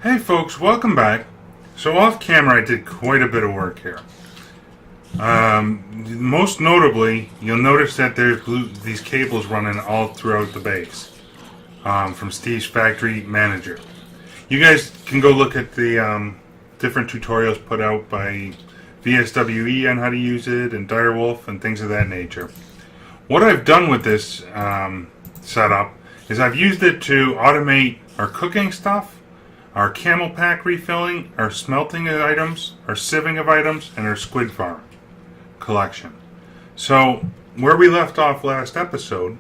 Hey folks, welcome back. So off camera I did quite a bit of work here. Most notably, you'll notice that there's these cables running all throughout the base from Steve's Factory Manager. You guys can go look at the different tutorials put out by VSWE on how to use it and Direwolf and things of that nature. What I've done with this setup is I've used it to automate our cooking stuff, our Camel pack refilling, our smelting of items, our sieving of items, and our squid farm collection. So where we left off last episode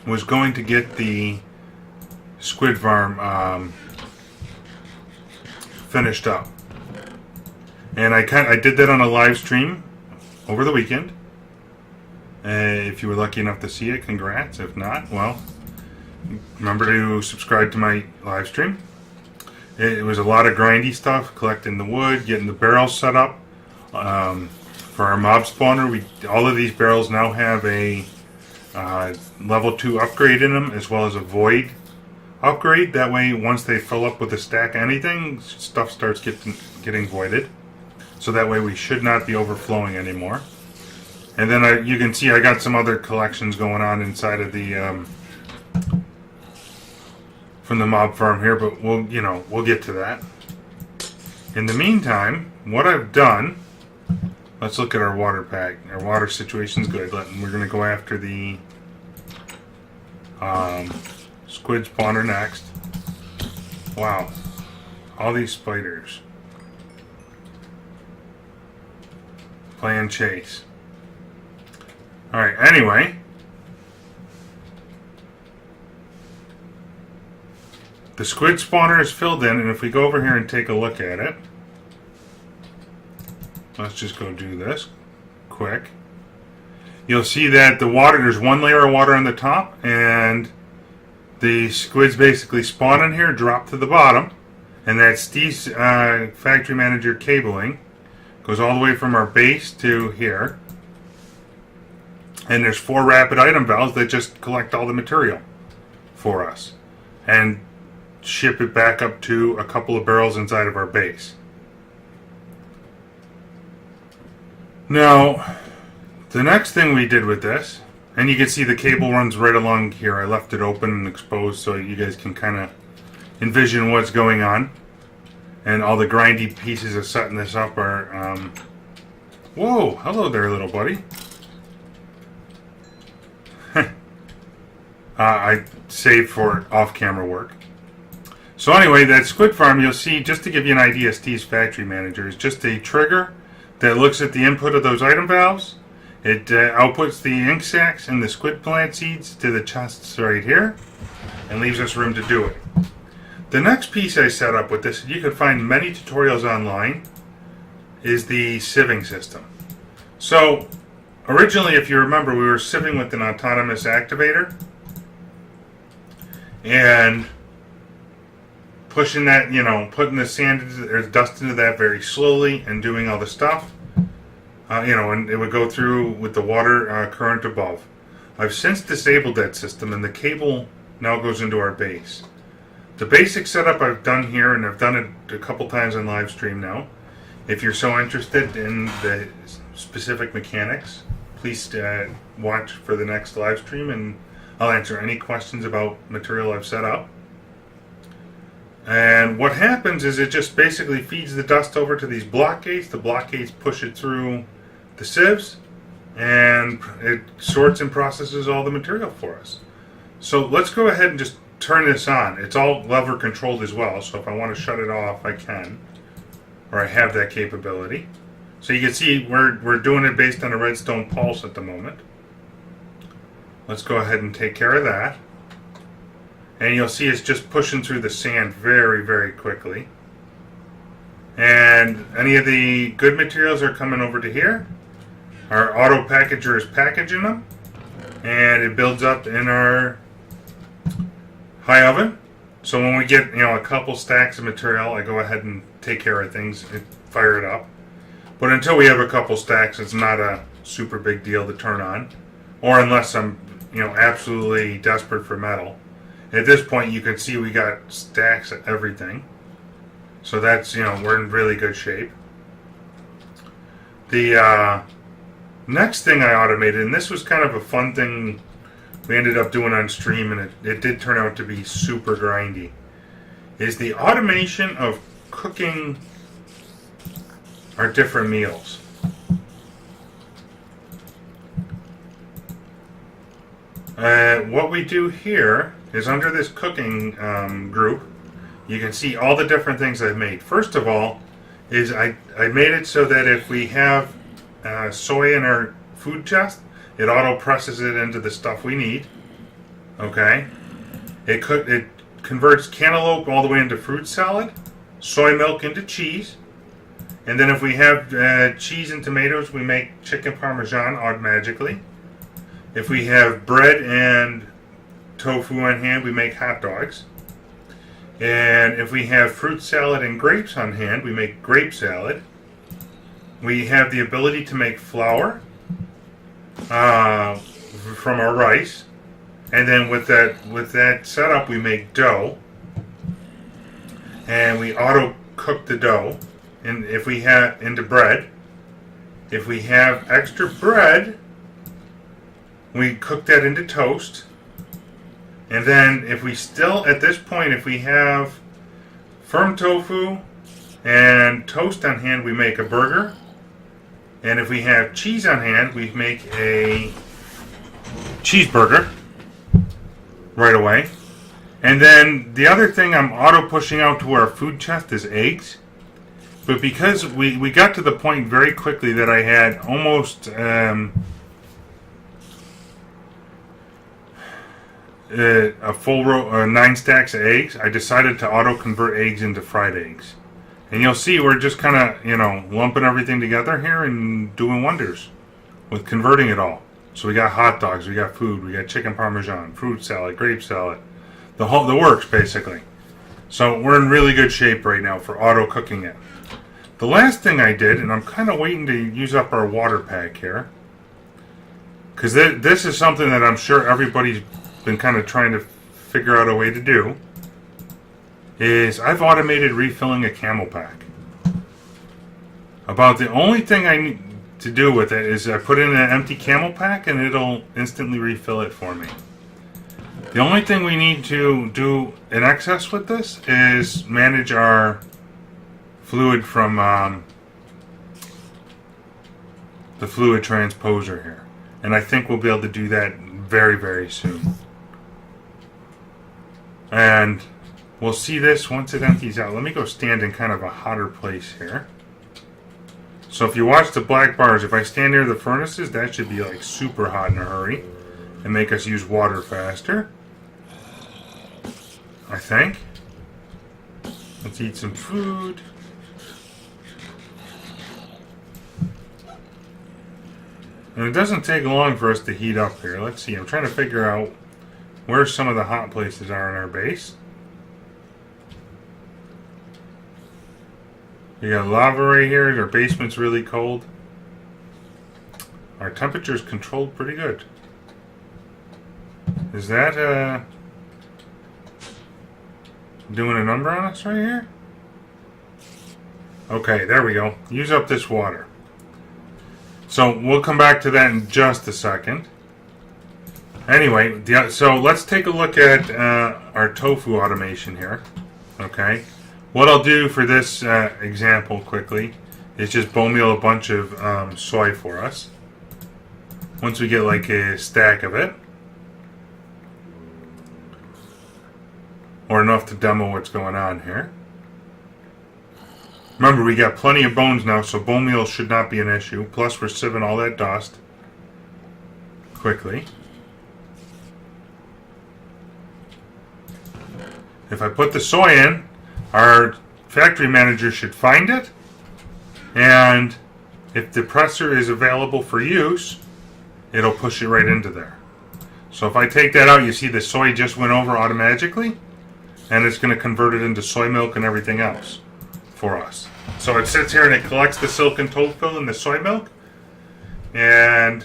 was going to get the squid farm finished up, and I did that on a live stream over the weekend. If you were lucky enough to see it, congrats. If not, well, remember to subscribe to my live stream. It was a lot of grindy stuff, collecting the wood, getting the barrels set up. For our mob spawner, all of these barrels now have a level 2 upgrade in them, as well as a void upgrade. That way, once they fill up with a stack of anything, stuff starts getting voided. So that way we should not be overflowing anymore. And then you can see I got some other collections going on inside of the from the mob farm here, but we'll get to that. In the meantime, what I've done, let's look at our water pack. Our water situation's good. We're going to go after the squid spawner next. Wow, all these spiders playing chase. Alright, anyway, the squid spawner is filled in, and if we go over here and take a look at it, let's just go do this quick. You'll see that the water, there's one layer of water on the top, and the squids basically spawn in here, drop to the bottom, and that Steve's Factory Manager cabling goes all the way from our base to here. And there's 4 rapid item valves that just collect all the material for us and ship it back up to a couple of barrels inside of our base. Now, the next thing we did with this, and you can see the cable runs right along here. I left it open and exposed so you guys can kind of envision what's going on. And all the grindy pieces of setting this up are... whoa, hello there, little buddy. I saved for off-camera work. So anyway, that squid farm, you'll see, just to give you an idea, Steve's Factory Manager is just a trigger that looks at the input of those item valves. It outputs the ink sacs and the squid plant seeds to the chests right here and leaves us room to do it. The next piece I set up with this, you can find many tutorials online, is the sieving system. So originally, if you remember, we were sieving with an autonomous activator and pushing that, putting the sand or dust into that very slowly and doing all the stuff, and it would go through with the water current above. I've since disabled that system, and the cable now goes into our base. The basic setup I've done here, and I've done it a couple times on live stream now. If you're so interested in the specific mechanics, please watch for the next live stream, and I'll answer any questions about material I've set up. And what happens is it just basically feeds the dust over to these block gates. The block gates push it through the sieves, and it sorts and processes all the material for us. So let's go ahead and just turn this on. It's all lever controlled as well, so if I want to shut it off, I can, or I have that capability. So you can see we're doing it based on a redstone pulse at the moment. Let's go ahead and take care of that. And you'll see it's just pushing through the sand very, very quickly. And any of the good materials are coming over to here. Our auto packager is packaging them. And it builds up in our high oven. So when we get a couple stacks of material, I go ahead and take care of things and fire it up. But until we have a couple stacks, it's not a super big deal to turn on. Or unless I'm absolutely desperate for metal. At this point, you can see we got stacks of everything. So that's, we're in really good shape. The next thing I automated, and this was kind of a fun thing we ended up doing on stream, and it did turn out to be super grindy, is the automation of cooking our different meals. What we do here is under this cooking group, you can see all the different things I've made. First of all, is I made it so that if we have soy in our food chest, it auto presses it into the stuff we need. Okay, it converts cantaloupe all the way into fruit salad, soy milk into cheese, and then if we have cheese and tomatoes, we make chicken parmesan automatically. If we have bread and tofu on hand, we make hot dogs. And if we have fruit salad and grapes on hand, we make grape salad. We have the ability to make flour from our rice. And then with that setup, we make dough. And we auto cook the dough. And if we have into bread, if we have extra bread, we cook that into toast. And then if we still, at this point, if we have firm tofu and toast on hand, we make a burger. And if we have cheese on hand, we make a cheeseburger right away. And then the other thing I'm auto pushing out to our food chest is eggs. But because we got to the point very quickly that I had almost a full row, 9 stacks of eggs, I decided to auto convert eggs into fried eggs. And you'll see we're just kind of, lumping everything together here and doing wonders with converting it all. So we got hot dogs, we got food, we got chicken parmesan, fruit salad, grape salad, the works basically. So we're in really good shape right now for auto cooking it. The last thing I did, and I'm kind of waiting to use up our water pack here, because this is something that I'm sure everybody's been kind of trying to figure out a way to do, is I've automated refilling a Camel pack. About the only thing I need to do with it is I put in an empty Camel pack and it'll instantly refill it for me. The only thing we need to do in excess with this is manage our fluid from the fluid transposer here. And I think we'll be able to do that very, very soon. And we'll see this once it empties out. Let me go stand in kind of a hotter place here. So if you watch the black bars, if I stand near the furnaces, that should be like super hot in a hurry and make us use water faster, I think. Let's eat some food. And it doesn't take long for us to heat up here. Let's see, I'm trying to figure out where some of the hot places are in our base. We got lava right here. Our basement's really cold. Our temperature's controlled pretty good. Is that doing a number on us right here? Okay, there we go. Use up this water. So we'll come back to that in just a second. Anyway, so let's take a look at our tofu automation here. Okay, what I'll do for this example quickly is just bone meal a bunch of soy for us. Once we get like a stack of it, or enough to demo what's going on here. Remember, we got plenty of bones now, so bone meal should not be an issue. Plus, we're sieving all that dust quickly. If I put the soy in, our factory manager should find it, and if the presser is available for use, it'll push it right into there. So if I take that out, you see the soy just went over automatically, and it's going to convert it into soy milk and everything else for us. So it sits here and it collects the silken tofu and the soy milk, and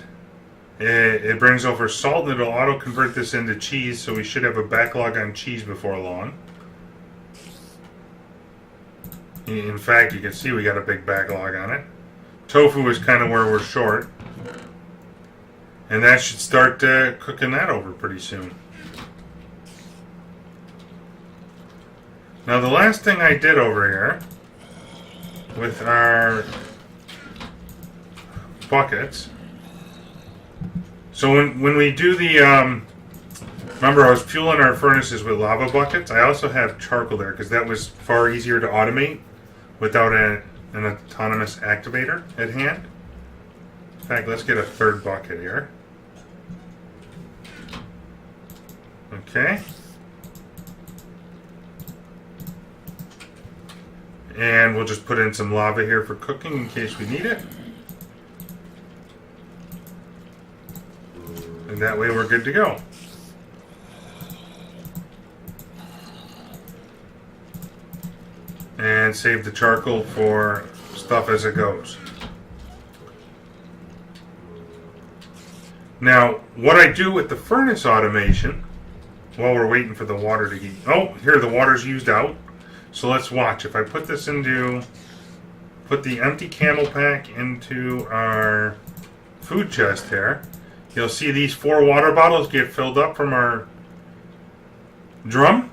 it brings over salt, and it'll auto convert this into cheese, so we should have a backlog on cheese before long. In fact, you can see we got a big backlog on it. Tofu is kind of where we're short. And that should start cooking that over pretty soon. Now the last thing I did over here with our buckets. So when we do the, remember I was fueling our furnaces with lava buckets. I also have charcoal there because that was far easier to automate without an autonomous activator at hand. In fact, let's get a third bucket here. Okay. And we'll just put in some lava here for cooking in case we need it. And that way we're good to go. And save the charcoal for stuff as it goes. Now, what I do with the furnace automation, while we're waiting for the water to heat. Oh, here the water's used out. So let's watch. If I put this into, put the empty Camel pack into our food chest here, you'll see these 4 water bottles get filled up from our drum.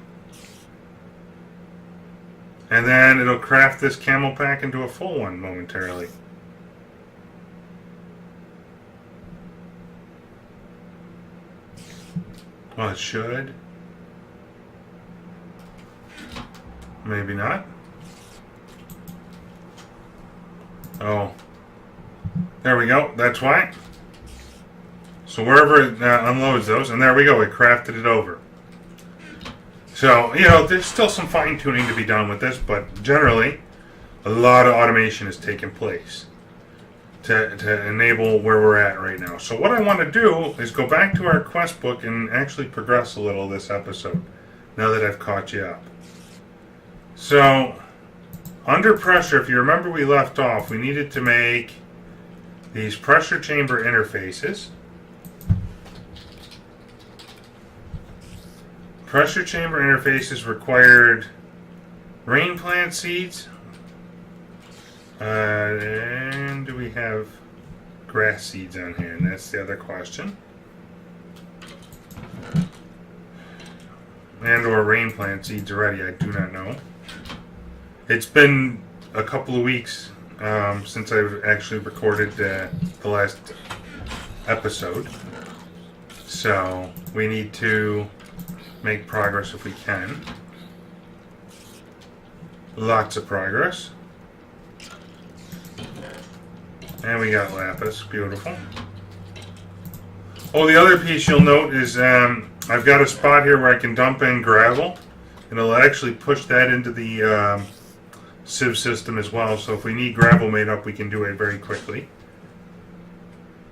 And then it'll craft this Camel pack into a full one momentarily. Well, it should. Maybe not. Oh. There we go. That's why. So wherever it unloads those, and there we go. It crafted it over. So, you know, there's still some fine-tuning to be done with this, but generally, a lot of automation is taking place to enable where we're at right now. So what I want to do is go back to our quest book and actually progress a little this episode, now that I've caught you up. So, under pressure, if you remember we left off, we needed to make these pressure chamber interfaces. Pressure chamber interfaces required rain plant seeds. And do we have grass seeds on here? And that's the other question. And or rain plant seeds already, I do not know. It's been a couple of weeks since I've actually recorded the last episode. So we need to make progress if we can. Lots of progress. And we got lapis. Beautiful. Oh, the other piece you'll note is I've got a spot here where I can dump in gravel. And it'll actually push that into the sieve system as well. So if we need gravel made up, we can do it very quickly.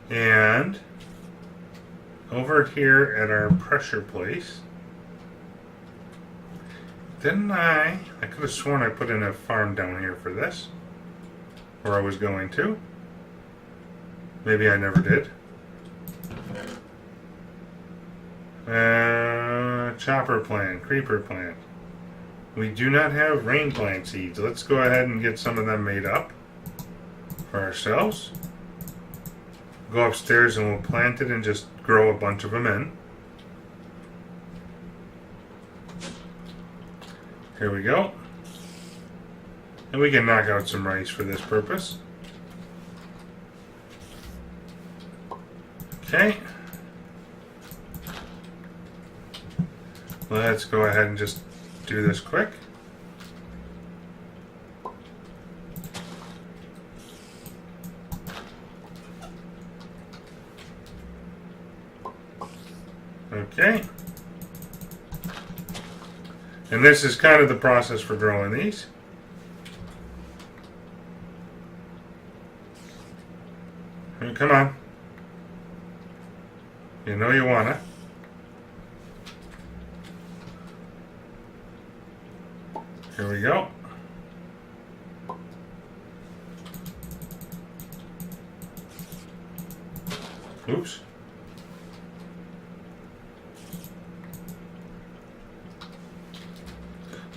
And over here at our pressure place, didn't I could have sworn I put in a farm down here for this, or I was going to. Maybe I never did. Chopper plant, creeper plant. We do not have rain plant seeds. Let's go ahead and get some of them made up for ourselves. Go upstairs and we'll plant it and just grow a bunch of them in. Here we go. And we can knock out some rice for this purpose. Okay. Let's go ahead and just do this quick. Okay. And this is kind of the process for growing these. Come on. You know you want it. Here we go. Oops.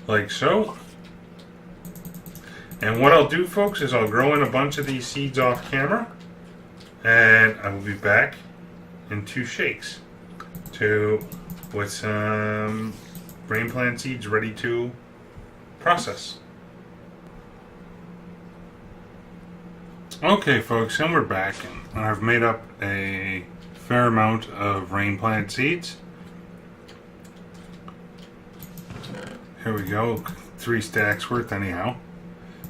Like so. And what I'll do, folks, is I'll grow in a bunch of these seeds off camera, and I will be back in 2 shakes with some brain plant seeds ready to process. Okay, folks, and we're back, and I've made up a fair amount of rain plant seeds. Here we go, 3 stacks worth anyhow.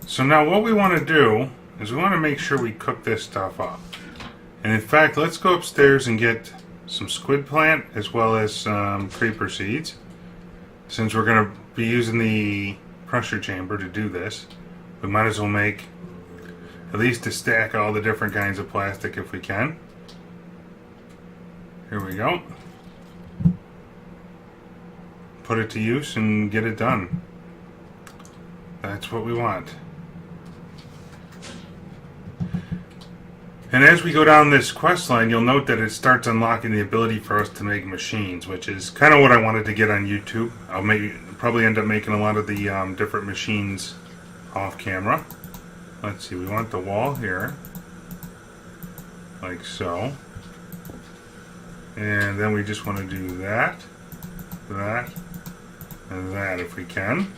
So now what we want to do is we want to make sure we cook this stuff up. And in fact, let's go upstairs and get some squid plant as well as some creeper seeds. Since we're going to be using the pressure chamber to do this, we might as well make at least a stack of all the different kinds of plastic if we can. Here we go. Put it to use and get it done. That's what we want. And as we go down this quest line, you'll note that it starts unlocking the ability for us to make machines, which is kind of what I wanted to get on YouTube. I'll probably end up making a lot of the different machines off camera. Let's see, we want the wall here, like so. And then we just want to do that, that, and that if we can.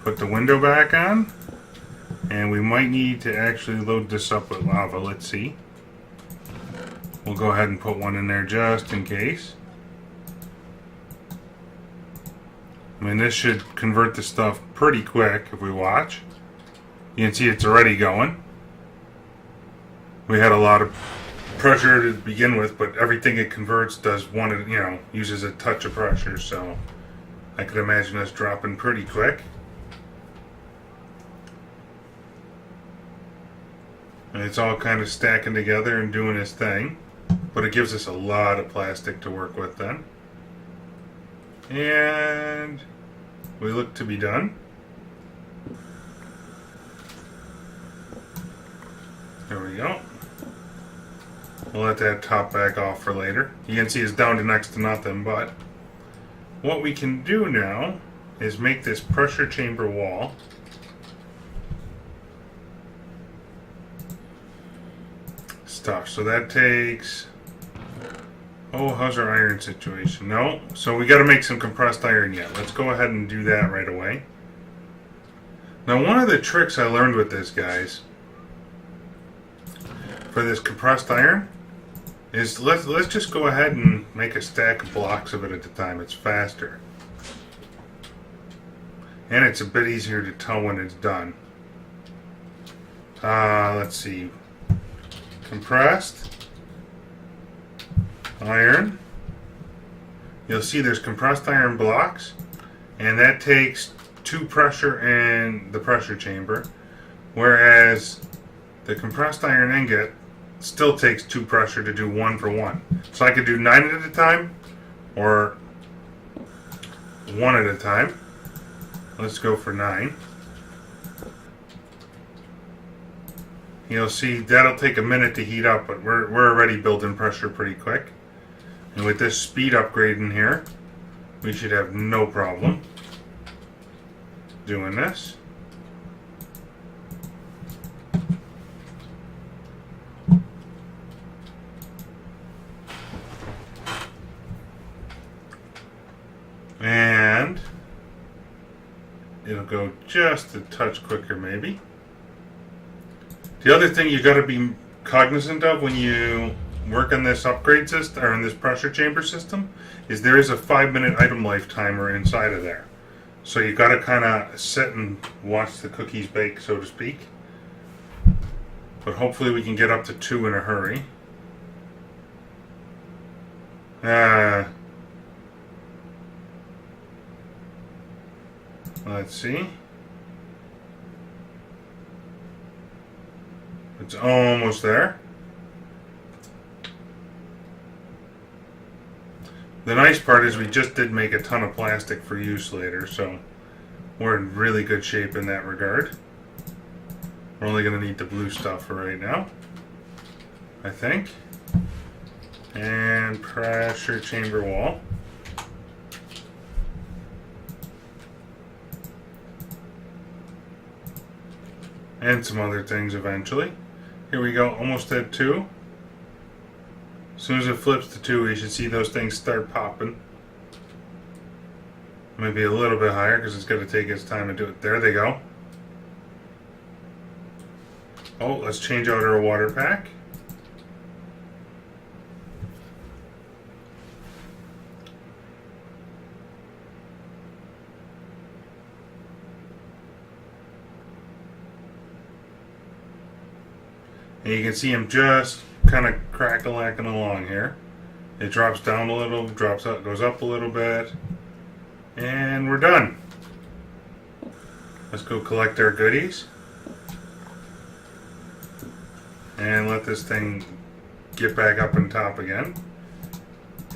Put the window back on. And we might need to actually load this up with lava. Let's see. We'll go ahead and put one in there just in case. I mean, this should convert the stuff pretty quick if we watch. You can see it's already going. We had a lot of pressure to begin with, but everything it converts does uses a touch of pressure, so I could imagine us dropping pretty quick. And it's all kind of stacking together and doing its thing, but it gives us a lot of plastic to work with then. And we look to be done. There we go. We'll let that top back off for later. You can see it's down to next to nothing, but what we can do now is make this pressure chamber wall. Stuff. So that takes... Oh, how's our iron situation? No. So we got to make some compressed iron yet. Let's go ahead and do that right away. Now, one of the tricks I learned with this, guys, for this compressed iron, is let's just go ahead and make a stack of blocks of it at a time. It's faster. And it's a bit easier to tell when it's done. Let's see. Compressed iron. You'll see there's compressed iron blocks, and that takes 2 pressure in the pressure chamber, whereas the compressed iron ingot still takes 2 pressure to do 1 for 1. So I could do 9 at a time or 1 at a time. Let's go for 9. You'll see that'll take a minute to heat up, but we're already building pressure pretty quick. And with this speed upgrade in here, we should have no problem doing this. And it'll go just a touch quicker maybe. The other thing you got to be cognizant of when you work on this upgrade system or in this pressure chamber system is there is a 5-minute item life timer inside of there. So you got to kind of sit and watch the cookies bake, so to speak. But hopefully we can get up to 2 in a hurry. Let's see. It's almost there. The nice part is we just did make a ton of plastic for use later, so we're in really good shape in that regard. We're only going to need the blue stuff for right now, I think. And pressure chamber wall. and some other things eventually. Here we go, almost at 2. As soon as it flips to 2, you should see those things start popping. Maybe a little bit higher because it's going to take its time to do it. There they go. Oh, let's change out our water pack. And you can see him just kind of crack-a-lacking along here. It drops down a little, drops up, goes up a little bit, and we're done. Let's go collect our goodies and let this thing get back up on top again.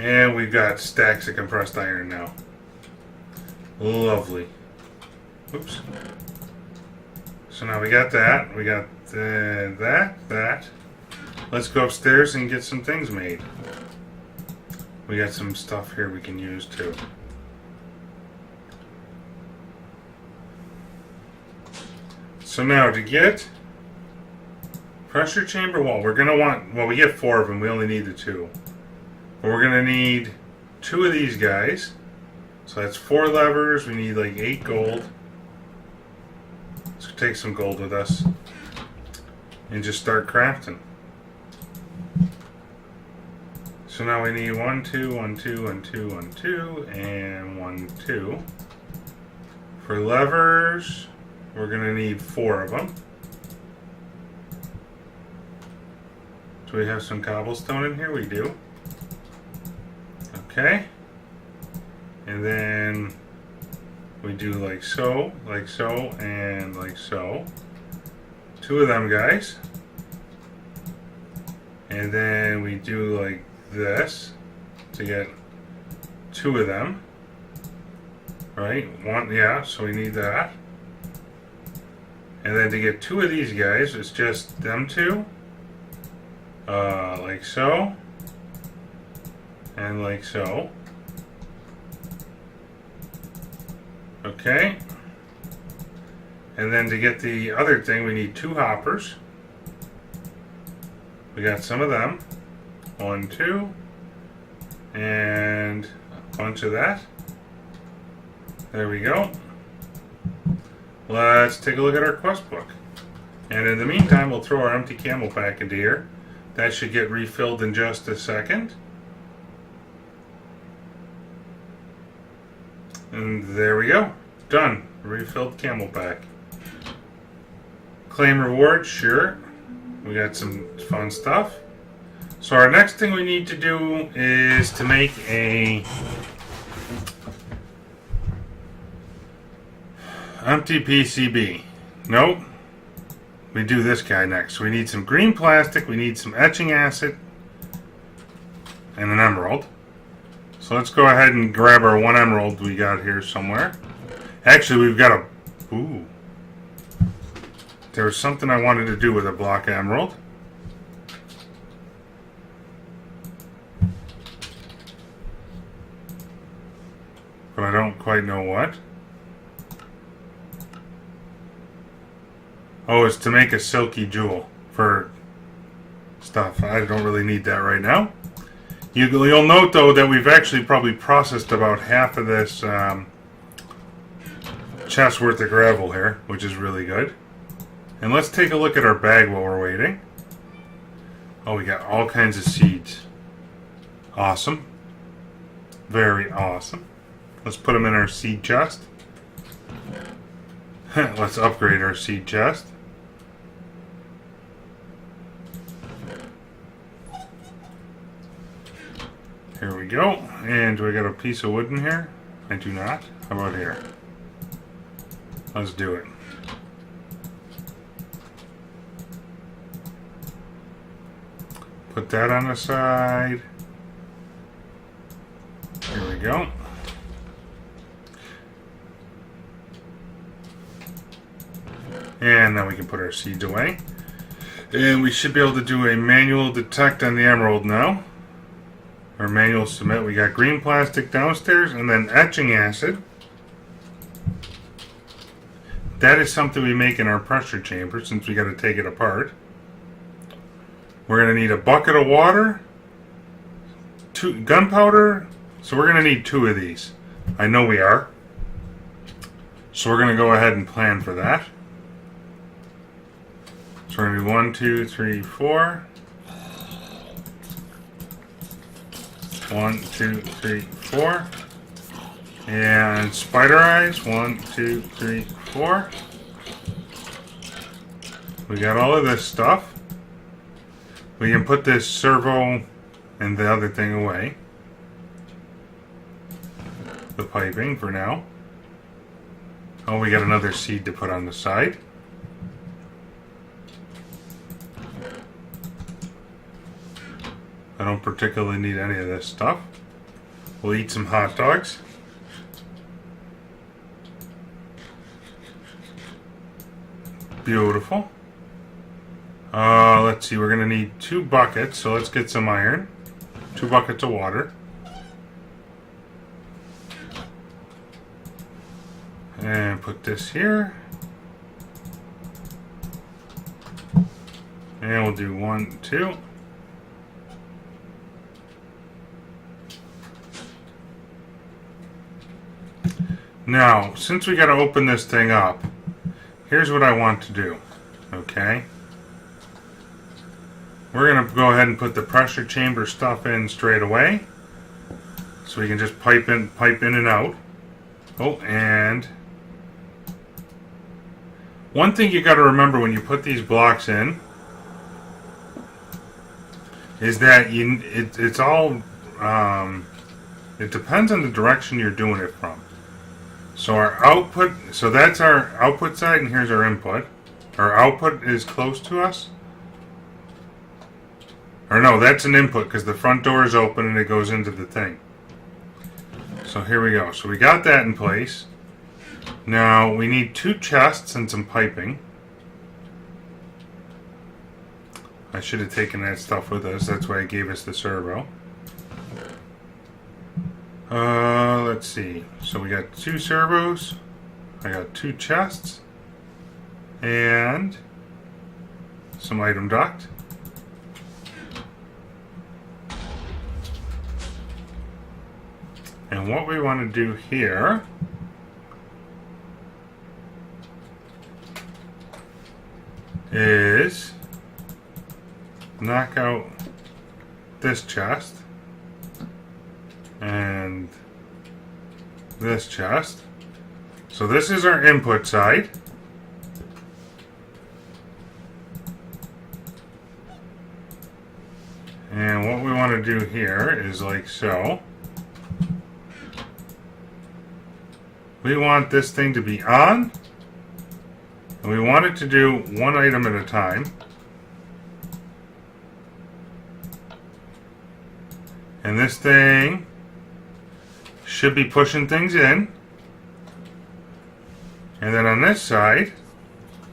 And we've got stacks of compressed iron now. Lovely. Oops. So now we got that. We got that. Let's go upstairs and get some things made. We got some stuff here we can use too. So now to get pressure chamber wall, we're going to want, well, we get 4 of them. We only need the 2. But we're going to need 2 of these guys. So that's 4 levers. We need like 8 gold. Let's take some gold with us and just start crafting. So now we need 1, 2, 1, 2, 1, 2, 1, 2, and 1, 2. For levers, we're going to need 4 of them. Do we have some cobblestone in here? We do. Okay. And then we do like so, and like so. 2 of them guys. And then we do like this to get 2 of them. Right? 1, yeah, so we need that. And then to get 2 of these guys, it's just them 2. Like so. And like so. Okay. And then to get the other thing, we need 2 hoppers. We got some of them. 1, 2. And a bunch of that. There we go. Let's take a look at our quest book. And in the meantime, we'll throw our empty camel pack into here. That should get refilled in just a second. And there we go. Done. Refilled camel pack. Claim reward, sure. We got some fun stuff. So our next thing we need to do is to make a empty PCB. Nope. We do this guy next. We need some green plastic, we need some etching acid, and an emerald. So let's go ahead and grab our 1 emerald we got here somewhere. Actually, we've got a... Ooh. There was something I wanted to do with a block of emerald. But I don't quite know what. Oh, it's to make a silky jewel for stuff. I don't really need that right now. You'll note, though, that we've actually probably processed about half of this chest worth of gravel here, which is really good. And let's take a look at our bag while we're waiting. Oh, we got all kinds of seeds. Awesome. Very awesome. Let's put them in our seed chest. Let's upgrade our seed chest. Here we go. And do I got a piece of wood in here? I do not. How about here? Let's do it. Put that on the side. Here we go. And now we can put our seeds away. And we should be able to do a manual detect on the emerald now. Or manual submit. We got green plastic downstairs and then etching acid. that is something we make in our pressure chamber since we got to take it apart. We're going to need a bucket of water, gunpowder, so we're going to need 2 of these. I know we are. So we're going to go ahead and plan for that. So we're going to do 1, 2, 3, 4. 1, 2, 3, 4. And spider eyes. 1, 2, 3, 4. We got all of this stuff. We can put this servo and the other thing away. The piping for now. Oh, we got another seed to put on the side. I don't particularly need any of this stuff. We'll eat some hot dogs. Beautiful. Let's see, we're going to need 2 buckets, so let's get some iron. 2 buckets of water. And put this here. And we'll do 1, 2. Now, since we got to open this thing up, here's what I want to do. Okay? We're going to go ahead and put the pressure chamber stuff in straight away. So we can just pipe in and out. Oh, and one thing you got to remember when you put these blocks in is that it's all it depends on the direction you're doing it from. So our output, so that's our output side, and here's our input. Our output is close to us. Or no, that's an input because the front door is open and it goes into the thing. So here we go. So we got that in place. Now we need 2 chests and some piping. I should have taken that stuff with us. That's why it gave us the servo. Let's see. So we got 2 servos. I got 2 chests. And some item duct. And what we want to do here is knock out this chest and this chest. So this is our input side. And what we want to do here is like so. We want this thing to be on, and we want it to do 1 item at a time. And this thing should be pushing things in. And then on this side,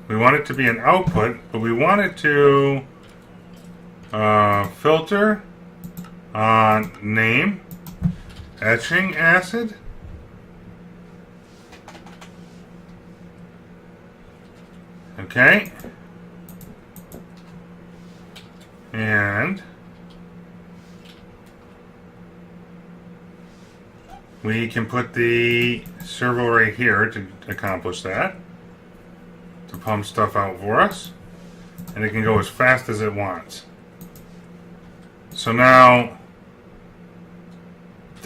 we want it to be an output, but we want it to filter on name, etching acid. Okay. And we can put the servo right here to accomplish that. To pump stuff out for us. And it can go as fast as it wants. So now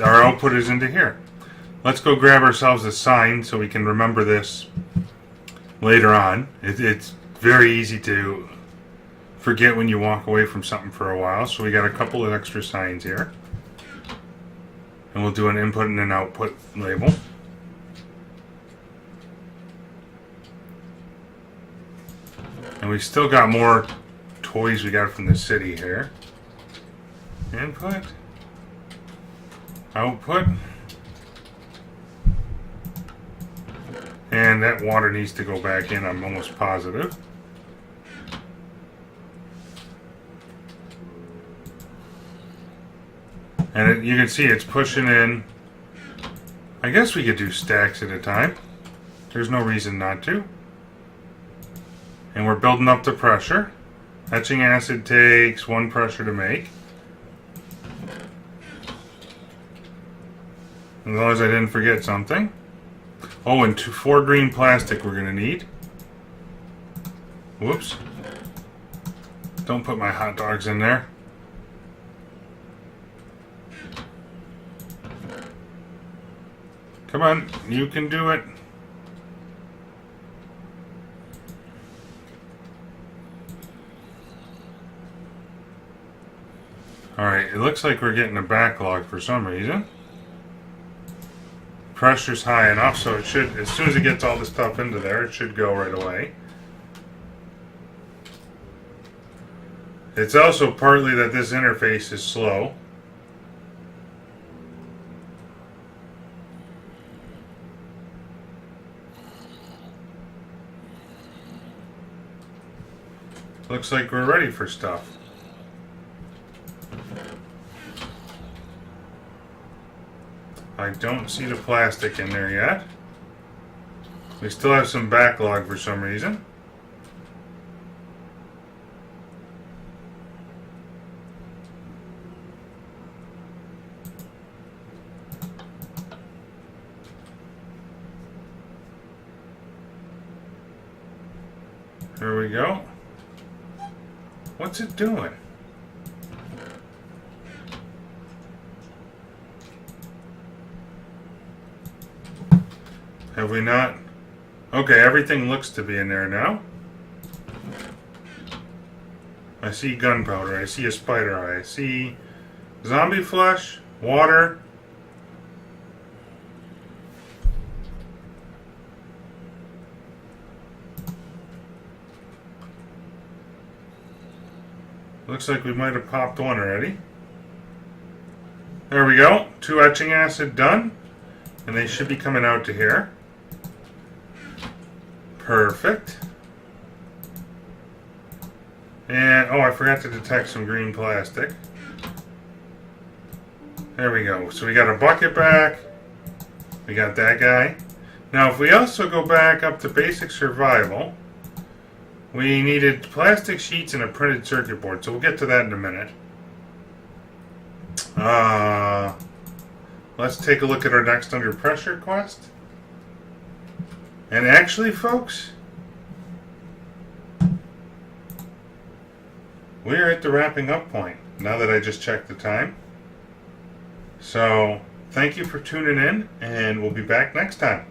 our output is into here. Let's go grab ourselves a sign so we can remember this later on. It's very easy to forget when you walk away from something for a while. So we got a couple of extra signs here. And we'll do an input and an output label. And we still got more toys we got from the city here. Input. Output. And that water needs to go back in, I'm almost positive. And you can see it's pushing in. I guess we could do stacks at a time. There's no reason not to. And we're building up the pressure. Etching acid takes 1 pressure to make. As long as I didn't forget something. Oh, and 4 green plastic we're going to need. Whoops. Don't put my hot dogs in there. Come on, you can do it. Alright, it looks like we're getting a backlog for some reason. Pressure's high enough, so it should, as soon as it gets all the stuff into there, it should go right away. It's also partly that this interface is slow. Looks like we're ready for stuff. I don't see the plastic in there yet. We still have some backlog for some reason. There we go. What's it doing? Have we not? Okay, everything looks to be in there now. I see gunpowder. I see a spider eye. I see zombie flesh, water. Looks like we might have popped one already. There we go. 2 etching acid done. And they should be coming out to here. Perfect. And, oh, I forgot to detect some green plastic. There we go. So we got a bucket back. We got that guy. Now, if we also go back up to basic survival, we needed plastic sheets and a printed circuit board. So we'll get to that in a minute. Let's take a look at our next under pressure quest. And actually, folks, we're at the wrapping up point now that I just checked the time. So, thank you for tuning in, and we'll be back next time.